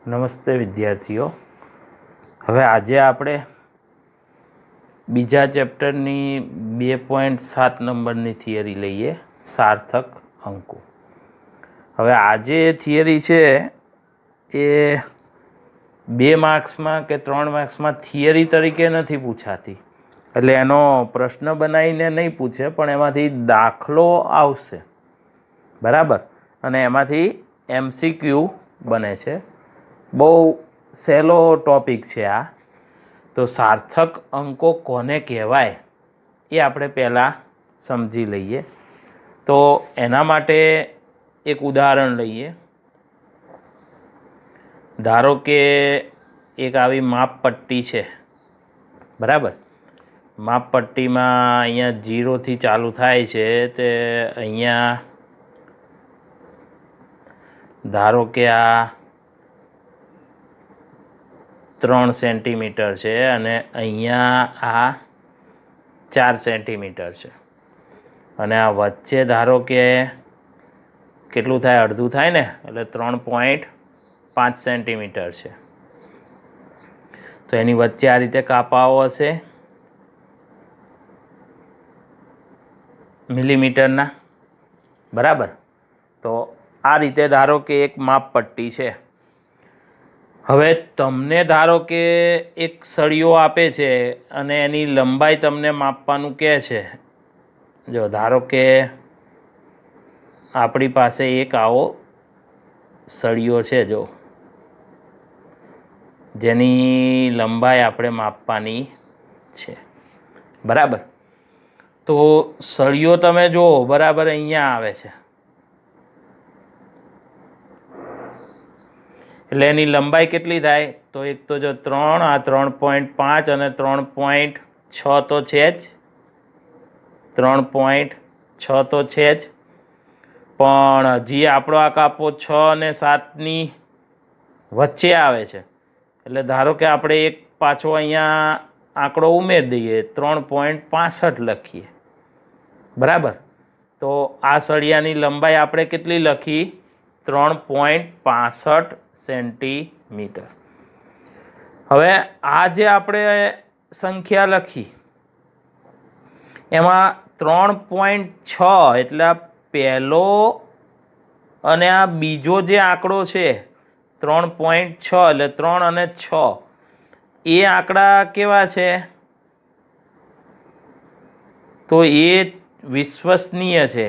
નમસ્તે વિદ્યાર્થીઓ. હવે આજે આપણે બીજા ચેપ્ટરની 2.7 નંબરની થિયરી લઈએ, સાર્થક અંકો. હવે આ જે થિયરી છે એ 2 માર્ક્સમાં કે 3 માર્ક્સમાં થિયરી તરીકે નથી પૂછાતી, એટલે એનો પ્રશ્ન બનાવીને નહીં પૂછે, પણ એમાંથી દાખલો આવશે, બરાબર? અને એમાંથી MCQ બને છે. બહુ સહેલો ટોપિક છે આ. તો સાર્થક અંકો કોને કહેવાય એ આપણે પહેલાં સમજી લઈએ. તો એના માટે એક ઉદાહરણ લઈએ. ધારો કે એક આવી માપપટ્ટી છે, બરાબર? માપપટ્ટીમાં અહીંયા 0થી ચાલુ થાય છે, તે અહીંયા ધારો કે આ 3 સેન્ટીમીટર છે અને અહીંયા આ 4 સેન્ટીમીટર છે, અને આ વચ્ચે ધારો કે કેટલું થાય? અડધું થાય ને, એટલે 3.5 સેન્ટીમીટર છે. તો એની વચ્ચે આ રીતે કાપાઓ હશે મિલીમીટરના, બરાબર? તો આ રીતે ધારો કે એક માપપટ્ટી છે. હવે તમને ધારો કે એક સળિયો આપે છે અને એની લંબાઈ તમને માપવાનું કહે છે. જો ધારો કે આપણી પાસે એક આવો સળિયો છે, જો જેની લંબાઈ આપણે માપવાની છે, બરાબર? તો સળિયો તમે જુઓ, બરાબર અહીંયા આવે છે, એટલે એની લંબાઈ કેટલી થાય? તો એક તો જો 3, આ 3.5 અને 3.6 તો છે જ, 3.6 તો છે જ, પણ હજી આપણો આ કાપો 6 અને 7ની વચ્ચે આવે છે, એટલે ધારો કે આપણે એક પાછો અહીંયા આંકડો ઉમેરી દઈએ, 3.65 લખીએ, બરાબર? તો આ સળિયાની લંબાઈ આપણે કેટલી લખી? 3.65 સેન્ટીમીટર. હવે આ જે આપણે સંખ્યા લખી એમાં 3.6 એટલે આ પહેલો અને આ બીજો જે આંકડો છે 3.6, એટલે 3 અને 6 એ આંકડા કેવા છે? તો એ વિશ્વસનીય છે.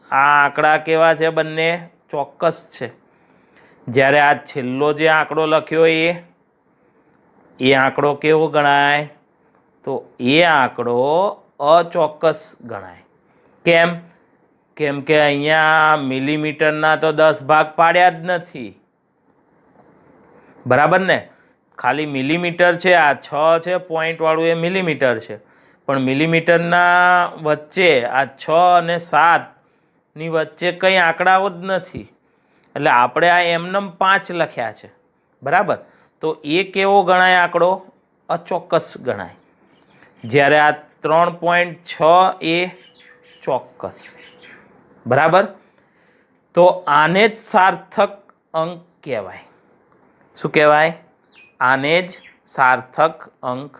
આ આંકડા કેવા છે? બંને ચોક્કસ છે. જ્યારે આ છેલ્લો જે આંકડો લખ્યો એ આંકડો કેવો ગણાય? તો એ આંકડો અચોક્કસ ગણાય. કેમ? કેમ કે અહીંયા મિલીમીટરના તો 10 ભાગ પાડ્યા જ નથી, બરાબર ને? ખાલી મિલીમીટર છે, આ 6 છે પોઈન્ટવાળું, એ મિલીમીટર છે, પણ મિલીમીટરના વચ્ચે આ 6 અને 7ની વચ્ચે કંઈ આંકડાઓ જ નથી, એટલે આપણે આ એમનેમ 5 લખ્યા છે, બરાબર? તો એ કેવો ગણાય આંકડો? અચોક્કસ ગણાય. જ્યારે આ 3.6 એ ચોક્કસ, બરાબર? તો આને જ સાર્થક અંક કહેવાય. શું કહેવાય? આને જ સાર્થક અંક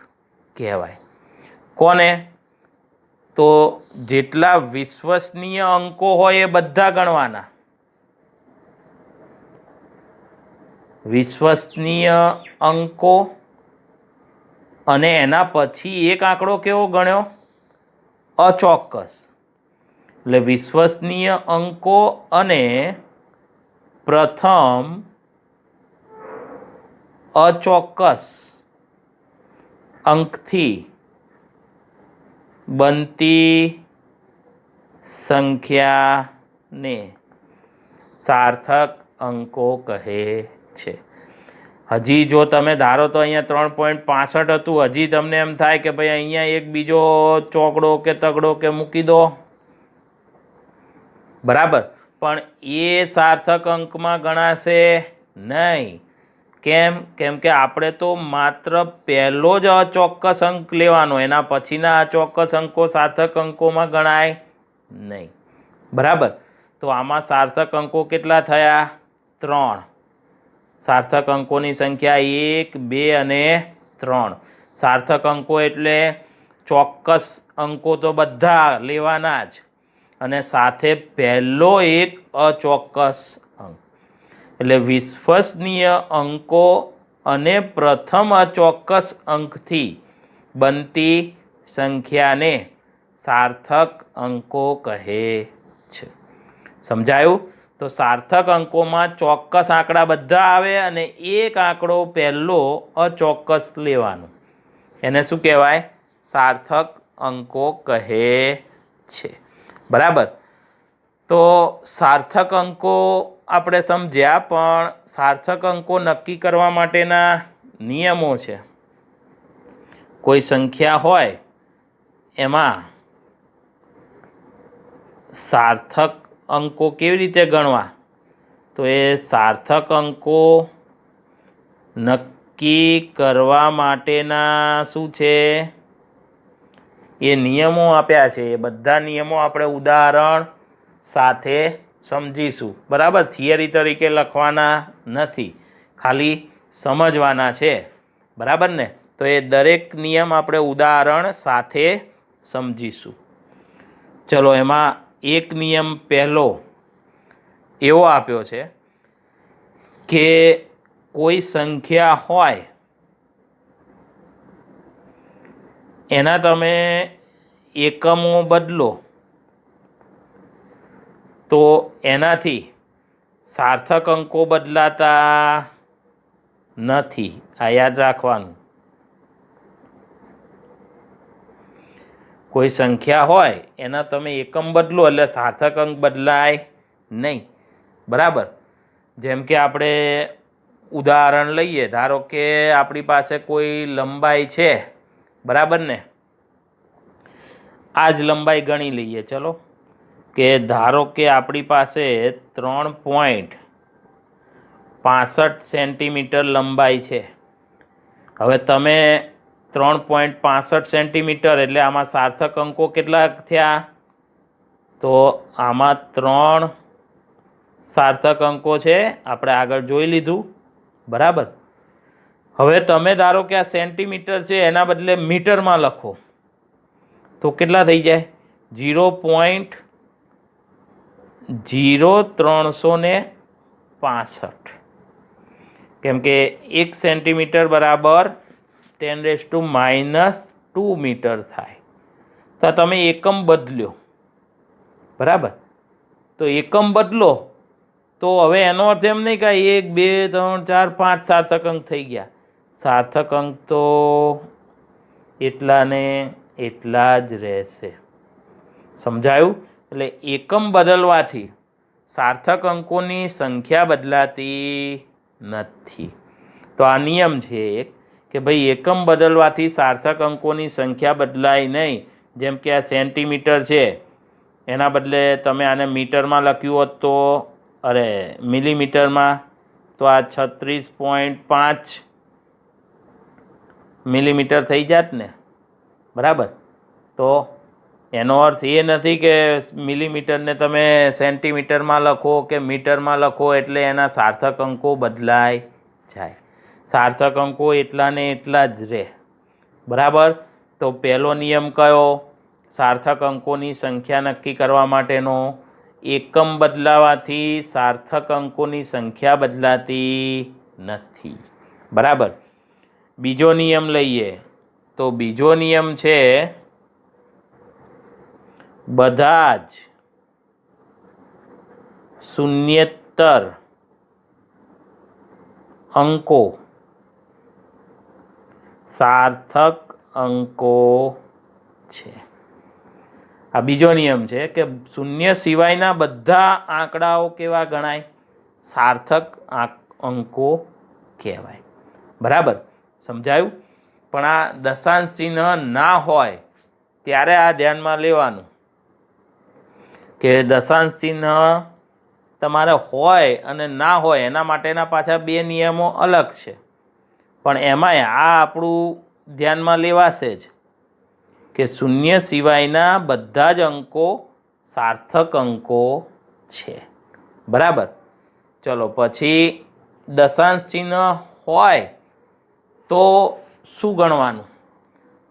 કહેવાય. કોને? તો જેટલા વિશ્વસનીય અંકો હોય એ બધા ગણવાના. વિશ્વસનીય અંકો, અને એના પછી એક આંકડો કેવો ગણ્યો? અચોક્કસ. એટલે વિશ્વસનીય અંકો અને પ્રથમ અચોક્કસ અંકથી બનતી સંખ્યાને સાર્થક અંકો કહે છે. હજી જો તમે ધારો તો અહીંયા 3.65 હતું, હજી તમને એમ થાય કે ભાઈ અહીંયા એક બીજો ચોકડો કે તગડો કે મૂકી દો, બરાબર? પણ એ સાર્થક અંકમાં ગણાશે નહીં. કેમ? કેમ કે આપણે તો માત્ર પહેલો જ અચોક્કસ અંક લેવાનો, એના પછીના અચોક્કસ અંકો સાર્થક અંકોમાં ગણાય નહીં, બરાબર? તો આમાં સાર્થક અંકો કેટલા થયા? 3. સાર્થક અંકોની સંખ્યા 1, 2 અને 3. સાર્થક અંકો એટલે ચોક્કસ અંકો તો બધા લેવાના જ, અને સાથે પહેલો એક અચોક્કસ અંક. એટલે વિશ્વસનીય અંકો અને પ્રથમ અચોક્કસ અંકથી બનતી સંખ્યાને સાર્થક અંકો કહે છે. સમજાયું? તો સાર્થક અંકોમાં ચોક્કસ આંકડા બધા આવે અને એક આંકડો પહેલો અચોક્કસ લેવાનો, એને શું કહેવાય? સાર્થક અંકો કહે છે. બરાબર. તો સાર્થક અંકો આપણે સમજ્યા, પણ સાર્થક અંકો નક્કી કરવા માટેના નિયમો છે. કોઈ સંખ્યા હોય એમાં સાર્થક અંકો કેવી રીતે ગણવા? તો એ સાર્થક અંકો નક્કી કરવા માટેના શું છે, એ નિયમો આપ્યા છે. એ બધા નિયમો આપણે ઉદાહરણ સાથે સમજીશું. બરાબર? થિયરી તરીકે લખવાના નથી, ખાલી સમજવાના છે. બરાબર ને? તો એ દરેક નિયમ આપણે ઉદાહરણ સાથે સમજીશું. ચલો, એમાં એક નિયમ પહેલો એવો આપ્યો છે કે કોઈ સંખ્યા હોય એના તમે એકમો બદલો તો એનાથી સાર્થક અંકો બદલાતા નથી. આ યાદ રાખવાનું. કોઈ સંખ્યા હોય એના તમે એકમ બદલો એટલે સાર્થક અંક બદલાય નહીં. બરાબર? જેમ કે આપણે ઉદાહરણ લઈએ, ધારો કે આપણી પાસે કોઈ લંબાઈ છે. બરાબર ને? આ જ લંબાઈ ગણી લઈએ. ચલો, કે ધારો કે આપણી પાસે 3.65 સેન્ટીમીટર લંબાઈ છે. હવે તમે 3.65 સેન્ટીમીટર એટલે આમાં સાર્થક અંકો કેટલા થયા? તો આમાં 3 સાર્થક અંકો છે, આપણે આગળ જોઈ લીધું. બરાબર? હવે તમે ધારો કે આ સેન્ટીમીટર છે, એના બદલે મીટરમાં લખો તો કેટલા થઈ જાય? 0.0365. કેમ કે 1 સેન્ટીમીટર બરાબર 10⁻² મીટર થાય. તો તમે એકમ બદલ્યો. બરાબર? તો એકમ બદલો તો હવે એનો અર્થ એમ નહીં કે 1, 2, 3, 4, 5 સાર્થક અંક થઈ ગયા. સાર્થક અંક તો એટલા ને એટલા જ રહેશે. સમજાયું? એટલે એકમ બદલવાથી સાર્થક અંકોની સંખ્યા બદલાતી નથી. તો આ નિયમ છે એક, કે ભાઈ એકમ બદલવાથી સાર્થક અંકોની સંખ્યા બદલાય નહીં. જેમ કે આ સેન્ટીમીટર છે, એના બદલે તમે આને મીટરમાં લખ્યું હોત તો, મિલીમીટરમાં, તો આ 36.5 મિલીમીટર થઈ જાત ને. બરાબર? તો એનો અર્થ એ નથી કે મિલીમીટરને તમે સેન્ટીમીટરમાં લખો કે મીટરમાં લખો એટલે એના સાર્થક અંકો બદલાય જાય. સાર્થક અંકો એટલા ને એટલા જ રહે. બરાબર? તો પહેલો નિયમ કયો? સાર્થક અંકોની સંખ્યા નક્કી કરવા માટેનો. એકમ બદલાવાથી સાર્થક અંકોની સંખ્યા બદલાતી નથી. બરાબર? બીજો નિયમ લઈએ તો બીજો નિયમ છે, બધા જ શૂન્યેતર અંકો સાર્થક અંકો છે. આ બીજો નિયમ છે કે શૂન્ય સિવાયના બધા આંકડાઓ કેવા ગણાય? સાર્થક અંકો કહેવાય. બરાબર? સમજાયું? પણ આ દશાંશ ચિહ્ન ના હોય ત્યારે આ ધ્યાનમાં લેવાનું કે દશાંશ ચિહ્ન તમારે હોય અને ના હોય એના માટેના પાછા બે નિયમો અલગ છે. પણ એમાંય આ આપણું ધ્યાનમાં લેવાશે જ કે શૂન્ય સિવાયના બધા જ અંકો સાર્થક અંકો છે. બરાબર? ચલો, પછી દશાંશ ચિહ્ન હોય તો શું ગણવાનું?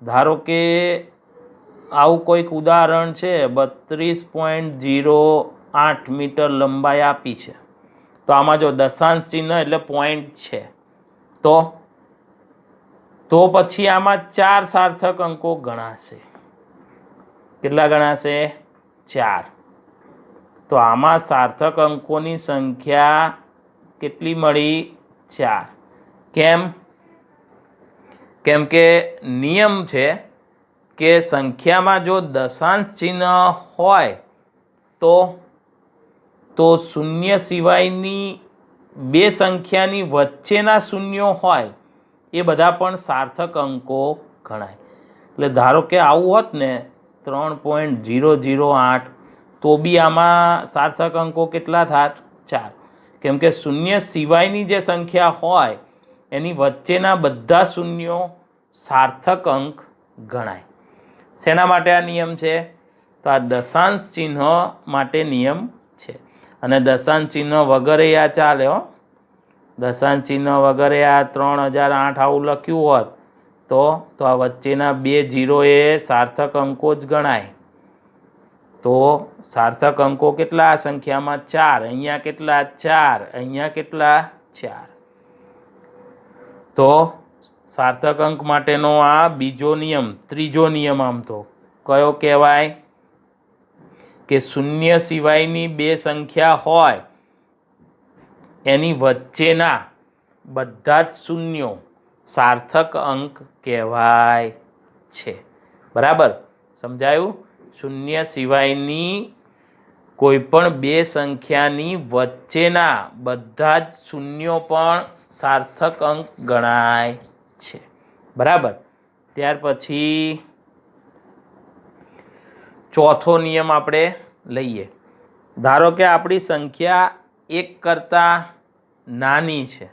ધારો કે આવું કોઈક ઉદાહરણ છે, 32.08 મીટર લંબાઈ આપી છે, તો આમાં જો દશાંશ ચિહ્ન એટલે પોઈન્ટ છે, તો પછી આમાં 4 સાર્થક અંકો ગણાશે. કેટલા ગણાશે? 4. તો આમાં સાર્થક અંકોની સંખ્યા કેટલી મળી? 4. કેમ કે નિયમ છે કે સંખ્યામાં જો દશાંશ ચિહ્ન હોય તો શૂન્ય સિવાયની બે સંખ્યાની વચ્ચેના શૂન્યો હોય એ બધા પણ સાર્થક અંકો ગણાય. એટલે ધારો કે આવું હોત ને 3.008, તો બી આમાં સાર્થક અંકો કેટલા થાત? 4. કેમ કે શૂન્ય સિવાયની જે સંખ્યા હોય એની વચ્ચેના બધા શૂન્યો સાર્થક અંક ગણાય. શેના માટે આ નિયમ છે? તો આ દશાંશ ચિહ્ન માટે નિયમ છે. અને દશાંશ ચિહ્ન વગરે આ ચાલે હો. દશાંશ ચિહ્ન વગરે આ 3008 આવું લખ્યું હોત તો આ વચ્ચેના બે જીરો એ સાર્થક અંકો જ ગણાય. તો સાર્થક અંકો કેટલા આ સંખ્યામાં? 4. અહીંયા કેટલા? 4. અહીંયા કેટલા? 4. તો સાર્થક અંક માટેનો આ બીજો નિયમ. ત્રીજો નિયમ આમ તો કયો કહેવાય? કે શૂન્ય સિવાયની બે સંખ્યા હોય એની વચ્ચેના બધા જ શૂન્યો સાર્થક અંક કહેવાય છે. બરાબર સમજાયું? શૂન્ય સિવાયની કોઈ પણ બે સંખ્યાની વચ્ચેના બધા જ શૂન્યો પણ સાર્થક અંક ગણાય છે. બરાબર. ત્યાર પછી ચોથો નિયમ આપણે લઈએ. ધારો કે આપણી સંખ્યા 1 કરતાં નાની છે.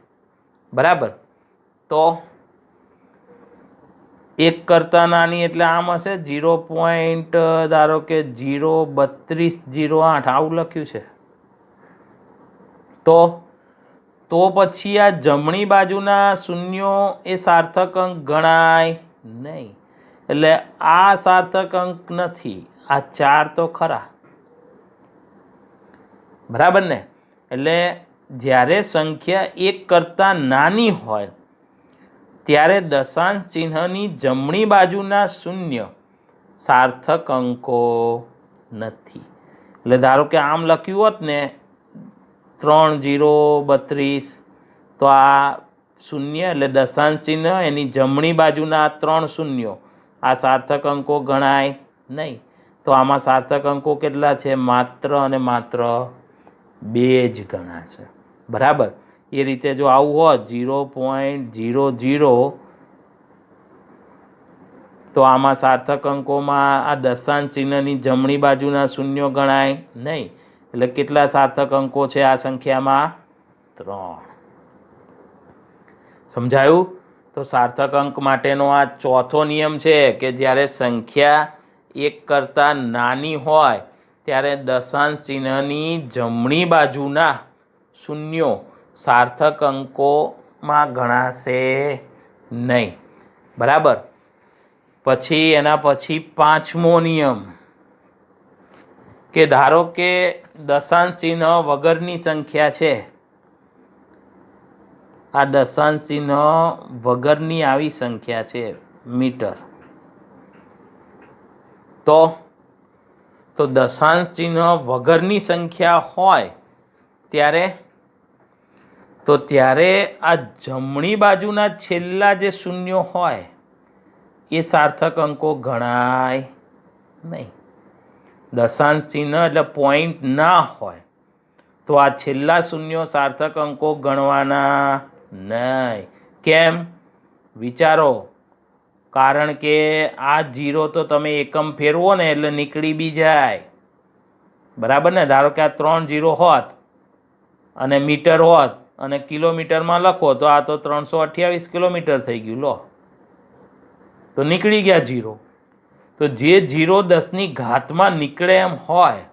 બરાબર. તો 1 કરતાં નાની એટલે આમ હશે 0. ધારો કે 0.3208 આવું લખ્યું છે. તો પછી આ જમણી બાજુના શૂન્યો એ સાર્થક અંક ગણાય નહીં. એટલે આ સાર્થક અંક નથી. આ 4 તો ખરા. બરાબર ને? એટલે જ્યારે સંખ્યા 1 કરતાં નાની હોય ત્યારે દશાંશ ચિહ્નની જમણી બાજુના શૂન્ય સાર્થક અંકો નથી. એટલે ધારો કે આમ લખ્યું હોત ને 3032, તો આ શૂન્ય એટલે દશાંશ ચિહ્ન એની જમણી બાજુના 3 શૂન્યો આ સાર્થક અંકો ગણાય નહીં. તો આમાં સાર્થક અંકો કેટલા છે? માત્ર અને માત્ર 2 જ ગણાશે. બરાબર. એ રીતે જો આવું હોત 0.00, તો આમાં સાર્થક અંકોમાં આ દશાંશ ચિહ્નની જમણી બાજુના શૂન્યો ગણાય નહીં. એટલે કેટલા સાર્થક અંકો છે આ સંખ્યામાં? 3. સમજાયું? તો સાર્થક અંક માટેનો આ ચોથો નિયમ છે કે જ્યારે સંખ્યા 1 કરતાં નાની હોય ત્યારે દશાંશ ચિહ્નની જમણી બાજુના શૂન્યો સાર્થક અંકોમાં ગણાશે નહીં. બરાબર. પછી એના પછી પાંચમો નિયમ કે ધારો કે દશાંશ ચિહ્ન વગરની સંખ્યા છે. આ દશાંશ ચિહ્ન વગરની આવી સંખ્યા છે મીટર. તો દશાંશ ચિહ્ન વગરની સંખ્યા હોય ત્યારે આ જમણી બાજુના છેલ્લા જે શૂન્યો હોય એ સાર્થક અંકો ગણાય નહીં. દશાંશ ચિહ્ન એટલે પોઈન્ટ ના હોય તો આ છેલ્લા શૂન્યો સાર્થક અંકો ગણવાના નહીં. કેમ? વિચારો. કારણ કે આ 0 તો તમે એકમ ફેરવો ને એટલે નીકળી બી જાય. બરાબર ને? ધારો કે આ 3 0 હોત અને મીટર હોત અને કિલોમીટરમાં લખો તો આ તો 328 કિલોમીટર થઈ ગયું. લો, તો નીકળી ગયા 0. તો જે 0 10ની ઘાતમાં નીકળે એમ હોય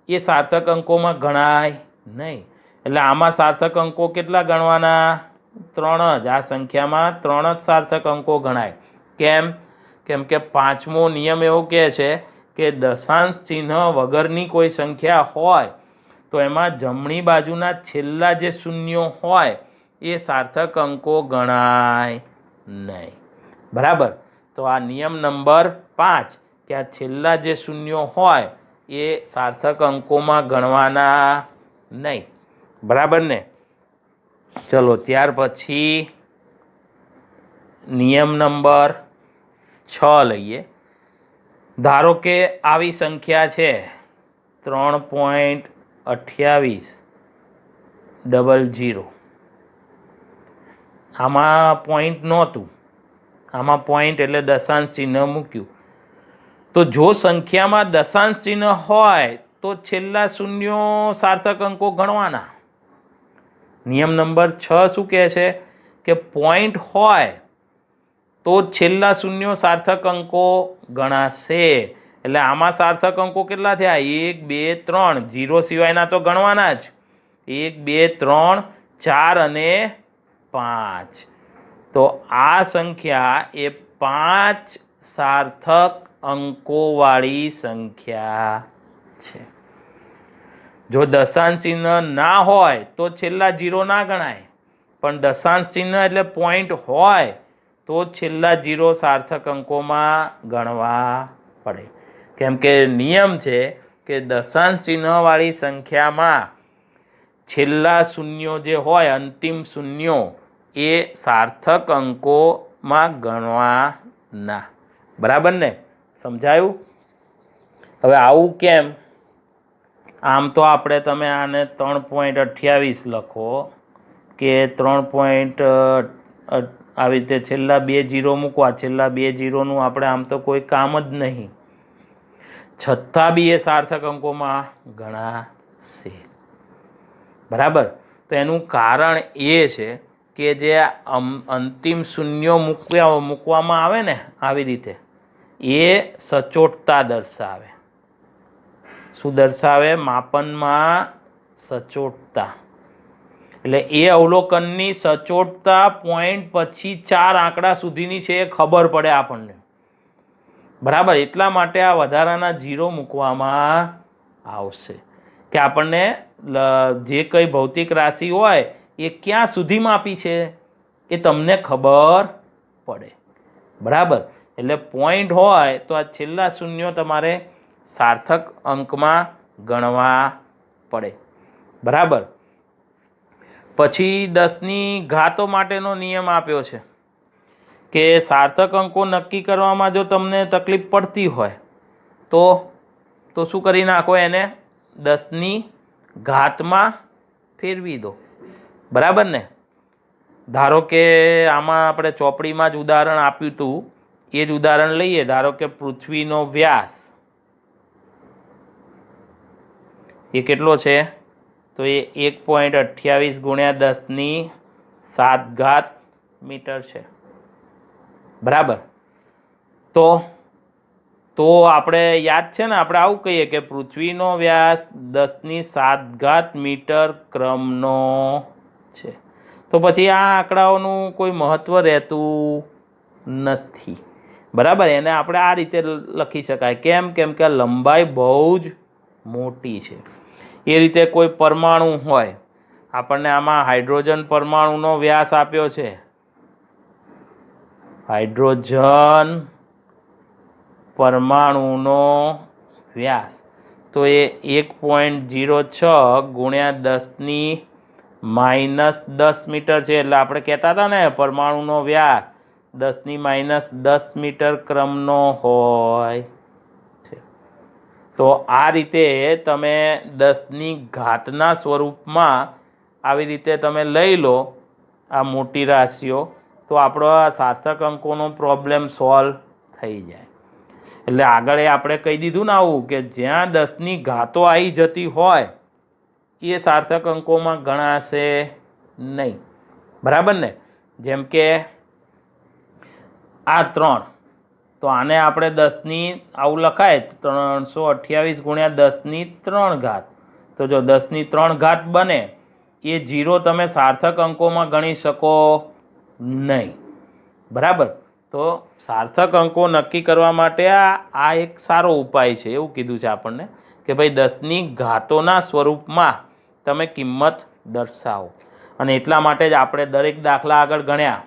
એ સાર્થક અંકોમાં ગણાય નહીં. એટલે આમાં સાર્થક અંકો કેટલા ગણવાના? 3 જ. આ સંખ્યામાં 3 જ સાર્થક અંકો ગણાય. કેમ? કેમ કે 5મો નિયમ એવો કહે છે કે દશાંશ ચિહ્ન વગરની કોઈ સંખ્યા હોય તો એમાં જમણી બાજુના છેલ્લા જે શૂન્યો હોય એ સાર્થક અંકો ગણાય નહીં. બરાબર? તો આ નિયમ નંબર 5 કે આ છેલ્લા જે શૂન્યો હોય એ સાર્થક અંકોમાં ગણવાના નહીં. બરાબર ને? ચલો ત્યાર પછી નિયમ નંબર 6 લઈએ. ધારો કે આવી સંખ્યા છે 3.2800. આમાં પોઈન્ટ નહોતું, આમાં પોઈન્ટ એટલે દશાંશ ચિહ્ન મૂક્યું. તો જો સંખ્યામાં દશાંશ ચિહ્ન હોય તો છેલ્લા શૂન્યો સાર્થક અંકો ગણવાના. નિયમ નંબર 6 શું કહે છે કે પોઈન્ટ હોય તો છેલ્લા શૂન્યો સાર્થક અંકો ગણાશે. એટલે આમાં સાર્થક અંકો કેટલા થયા? 1 2 3. 0 સિવાયના તો ગણવાના જ. 1 2 3 4 અને 5. તો આ સંખ્યા એ 5 સાર્થક અંકોવાળી સંખ્યા છે. જો દશાંશ ચિહ્ન ના હોય તો છેલ્લા 0 ના ગણાય, પણ દશાંશ ચિહ્ન એટલે પોઈન્ટ હોય તો છેલ્લા 0 સાર્થક અંકોમાં ગણવા પડે. કેમ કે નિયમ છે કે દશાંશ ચિહ્નવાળી સંખ્યામાં છેલ્લા શૂન્યો જે હોય, અંતિમ શૂન્યો, એ સાર્થક અંકોમાં ગણવાના. બરાબર ને? સમજાયું? હવે આવું કેમ? આમ તો આપણે તમે આને 3.28 લખો કે 3. આવી રીતે છેલ્લા 2 0 મૂકવા. છેલ્લા 2 0નું આપણે આમ તો કોઈ કામ જ નહીં, છતાં બી એ સાર્થક અંકોમાં ગણાશે. બરાબર? તો એનું કારણ એ છે કે જે અંતિમ શૂન્યો મૂકવામાં આવે ને આવી રીતે, એ સચોટતા દર્શાવે. શું દર્શાવે? માપનમાં સચોટતા. એટલે એ અવલોકનની સચોટતા પોઈન્ટ પછી 4 આંકડા સુધીની છે એ ખબર પડે આપણને. બરાબર? એટલા માટે આ વધારાના 0 મૂકવામાં આવશે કે આપણને જે કંઈ ભૌતિક રાશિ હોય એ ક્યાં સુધી માપી છે એ તમને ખબર પડે. બરાબર? એટલે પોઈન્ટ હોય તો આ છેલ્લા શૂન્યો તમારે સાર્થક અંકમાં ગણવા પડે. બરાબર? પછી 10ની ઘાતો માટેનો નિયમ આપ્યો છે કે સાર્થક અંકો નક્કી કરવામાં જો તમને તકલીફ પડતી હોય તો શું કરી નાખો? એને 10ની ઘાતમાં ફેરવી દો. બરાબર ને? ધારો કે આમાં આપણે ચોપડીમાં જ ઉદાહરણ આપ્યું હતું, એ જ ઉદાહરણ લઈએ. ધારો કે પૃથ્વીનો વ્યાસ એ કેટલો છે? તો એ 1.28 × 10⁷ મીટર છે. બરાબર? તો આપણે યાદ છે ને, આપણે આવું કહીએ કે પૃથ્વીનો વ્યાસ 10⁷ મીટર ક્રમનો છે. તો પછી આ આંકડાઓનું કોઈ મહત્વ રહેતું નથી. બરાબર? એને આપણે આ રીતે લખી શકાય. કેમ? કેમ કે લંબાઈ બહુ જ મોટી છે. એ રીતે કોઈ પરમાણુ હોય, આપણને આમાં હાઇડ્રોજન પરમાણુનો વ્યાસ આપ્યો છે. હાઇડ્રોજન પરમાણુનો વ્યાસ તો એ 1.06 × 10⁻10 મીટર છે. એટલે આપણે કહેતા હતા ને પરમાણુનો વ્યાસ 10⁻10 મીટર ક્રમનો હોય છે. તો આ રીતે તમે 10ની ઘાતના સ્વરૂપમાં આવી રીતે તમે લઈ લો આ મોટી રાશિઓ, તો આપણો આ સાર્થક અંકોનો પ્રોબ્લેમ સોલ્વ થઈ જાય. એટલે આગળ આપણે કહી દીધું ને આવું કે જ્યાં 10ની ઘાતો આવી જતી હોય એ સાર્થક અંકોમાં ગણાશે નહીં. બરાબર ને? જેમ કે આ 3, તો આને આપણે 10ની આવું લખાય 328 × 10⁻3. તો જો 10⁻3 બને એ 0 તમે સાર્થક અંકોમાં ગણી શકો નહીં. બરાબર. તો સાર્થક અંકો નક્કી કરવા માટે આ એક સારો ઉપાય છે. એવું કીધું છે આપણને કે ભાઈ 10ની ઘાતોના સ્વરૂપમાં તમે કિંમત દર્શાવો. અને એટલા માટે જ આપણે દરેક દાખલા આગળ ગણ્યા.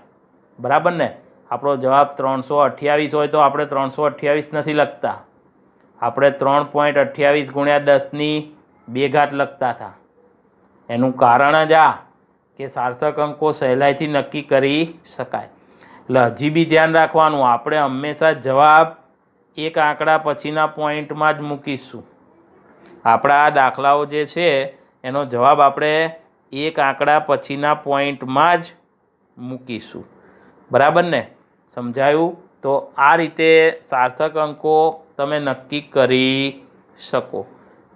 બરાબર ને. આપણો જવાબ 328 હોય તો આપણે 328 નથી લખતા, આપણે 3.28 ગુણ્યા 10ની 2 ઘાત લખતા હતા. એનું કારણ જ આ કે સાર્થક અંકો સહેલાઈથી નક્કી કરી શકાય. એટલે હજી બી ધ્યાન રાખવાનું, આપણે હંમેશા જવાબ એક આંકડા પછીના પોઈન્ટમાં જ મૂકીશું. આપણા આ દાખલાઓ જે છે એનો જવાબ આપણે એક આંકડા પછીના પોઈન્ટમાં જ મૂકીશું. બરાબર ને. સમજાયું? તો આ રીતે સાર્થક અંકો તમે નક્કી કરી શકો.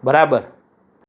બરાબર.